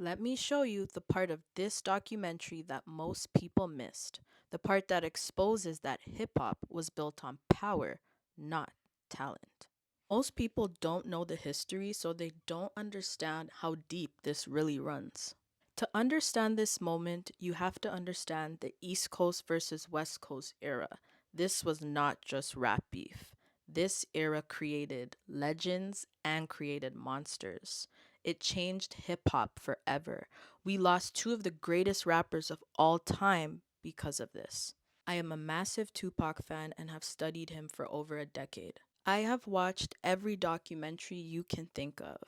Let me show you the part of this documentary that most people missed. The part that exposes that hip hop was built on power, not talent. Most people don't know the history, so they don't understand how deep this really runs. To understand this moment, you have to understand the East Coast versus West Coast era. This was not just rap beef. This era created legends and created monsters. It changed hip hop forever. We lost two of the greatest rappers of all time because of this. I am a massive Tupac fan and have studied him for over a decade. I have watched every documentary you can think of,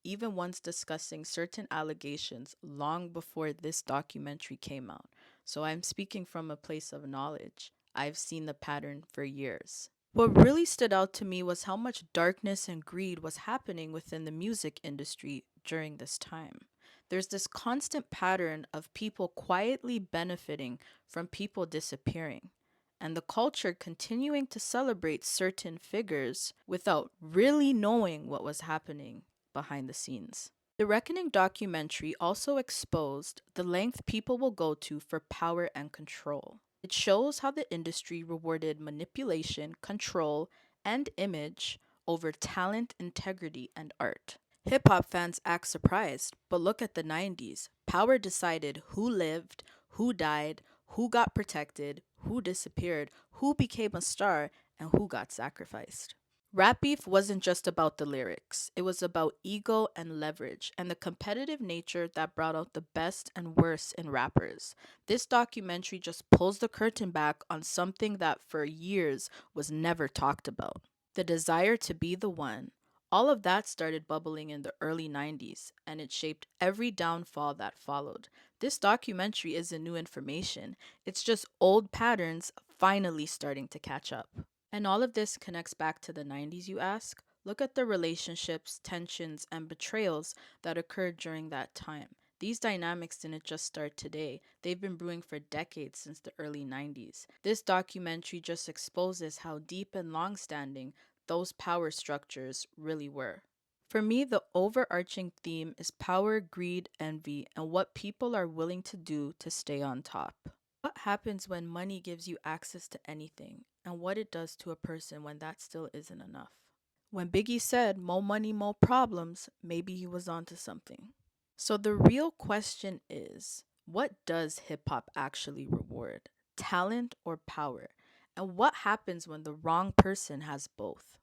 even ones discussing certain allegations long before this documentary came out. So I'm speaking from a place of knowledge. I've seen the pattern for years. What really stood out to me was how much darkness and greed was happening within the music industry during this time. There's this constant pattern of people quietly benefiting from people disappearing, and the culture continuing to celebrate certain figures without really knowing what was happening behind the scenes. The Reckoning documentary also exposed the length people will go to for power and control. It shows how the industry rewarded manipulation, control, and image over talent, integrity, and art. Hip hop fans act surprised, but look at the 90s. Power decided who lived, who died, who got protected, who disappeared, who became a star, and who got sacrificed. Rap beef wasn't just about the lyrics, it was about ego and leverage and the competitive nature that brought out the best and worst in rappers. This documentary just pulls the curtain back on something that for years was never talked about: the desire to be the one. All of that started bubbling in the early 90s, and it shaped every downfall that followed. This documentary isn't new information, it's just old patterns finally starting to catch up. And all of this connects back to the 90s, you ask? Look at the relationships, tensions, and betrayals that occurred during that time. These dynamics didn't just start today, they've been brewing for decades since the early 90s. This documentary just exposes how deep and long standing those power structures really were. For me, the overarching theme is power, greed, envy, and what people are willing to do to stay on top. What happens when money gives you access to anything, and what it does to a person when that still isn't enough? When Biggie said, "More money, more problems," maybe he was onto something. So the real question is, what does hip hop actually reward? Talent or power? And what happens when the wrong person has both?